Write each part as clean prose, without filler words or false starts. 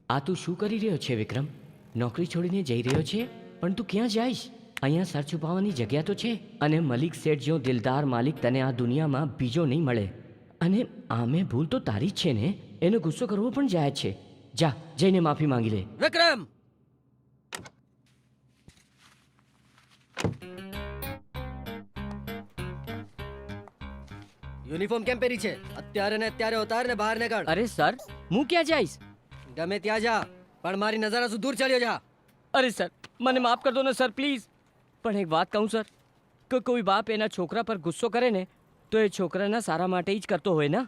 આ તું શું કરી રહ્યો છે વિક્રમ? નોકરી છોડીને જઈ રહ્યો છે, પણ તું ક્યાં જઈશ? અહીંયા સર છુપાવવાની જગ્યા તો છે, અને મલિક શેઠ જેવો દિલદાર માલિક તને આ દુનિયામાં બીજો નહીં મળે. અને આમે ભૂલ તો તારી જ છે ને, એનો ગુસ્સો કરવો પણ જાય છે. જા, જઈને માફી માંગી લે. વિક્રમ, યુનિફોર્મ કેમ પહેરી છે? અત્યારે ને અત્યારે ઉતાર ને બહાર નીકળ. અરે સર, હું ક્યાં જઈશ? ગમે ત્યાં જા, પણ મારી નજર દૂર ચાલ્યો જા. અરે સર, મને માફ કર દો ને સર, પ્લીઝ. પણ એક વાત કહું સર, કે કોઈ બાપ એના છોકરા પર ગુસ્સો કરે ને, તો એ છોકરાના સારા માટે જ કરતો હોય ને.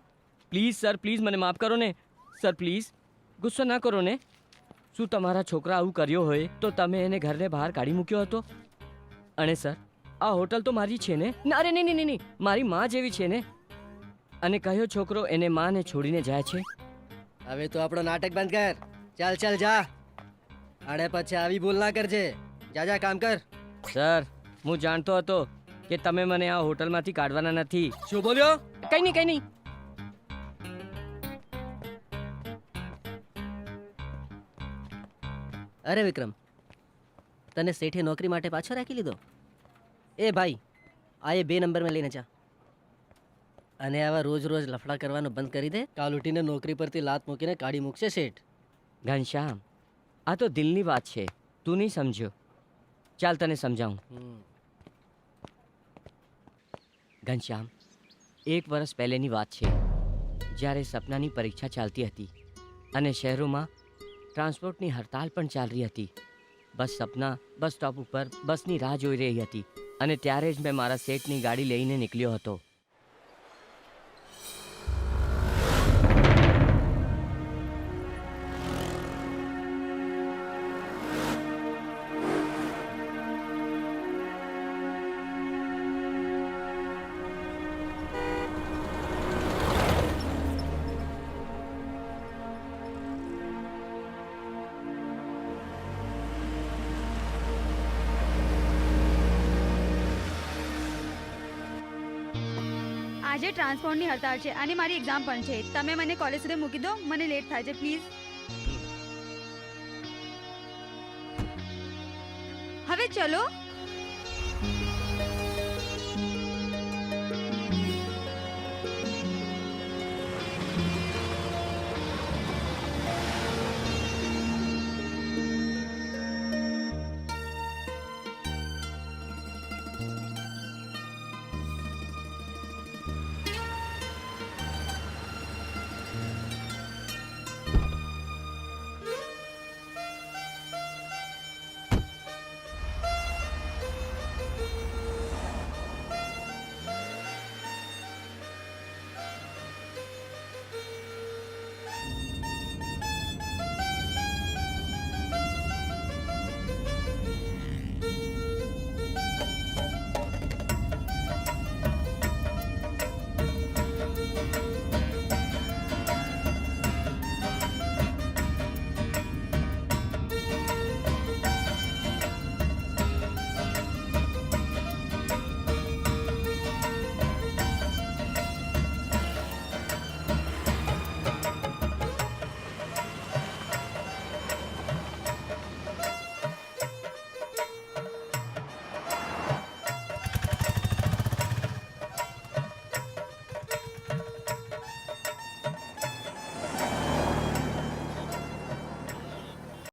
પ્લીઝ સર, પ્લીઝ મને માફ કરો ને સર, પ્લીઝ. ગુસ્સો ના કરો ને. શું તમારા છોકરા આવું કર્યો હોય તો તમે એને ઘરને બહાર કાઢી મૂક્યો હતો? અને સર, આ હોટલ તો મારી છે ને? ના, અરે નહીં નહીં નહીં, મારી માં જેવી છે ને. અને કયો છોકરો એને માને છોડીને જાય છે? હવે તો આપણો નાટક બંધ કર. ચાલ ચાલ જા, અને પછી આવી ભૂલ ના કરજે. જા જા, કામ કર. સર, હું જાણતો હતો કે તમે મને આ હોટલમાંથી કાઢવાના નથી. શું બોલ્યો? કઈ નહીં, કઈ નહીં. અરે વિક્રમ, તને શેઠે નોકરી માટે પાછો રાખી લીધો? એ ભાઈ, આ એ 2 નંબરમાં લઈને જા. અને આવા રોજ રોજ લફડા કરવાનું બંધ કરી દે. કાલ ઉઠીને નોકરી પરથી લાત મૂકીને કાઢી મૂકશે શેઠ. ઘનશ્યામ, આ તો દિલની વાત છે, તું નહીં સમજ્યો. ચાલ તને સમજાવું. ઘનશ્યામ, 1 વર્ષ પહેલેની વાત છે, જ્યારે સપનાની પરીક્ષા ચાલતી હતી અને શહેરોમાં ટ્રાન્સપોર્ટની હડતાલ પણ ચાલી હતી. બસ સપના બસ સ્ટોપ ઉપર બસની રાહ જોઈ રહી હતી, અને ત્યારે જ મેં મારા શેઠની ગાડી લઈને નીકળ્યો હતો. આજે ટ્રાન્સપોર્ટની હડતાળ છે અને મારી એક્ઝામ પણ છે. તમે મને કોલેજ સુધી મૂકી દો, મને લેટ થાય છે પ્લીઝ. હવે ચલો.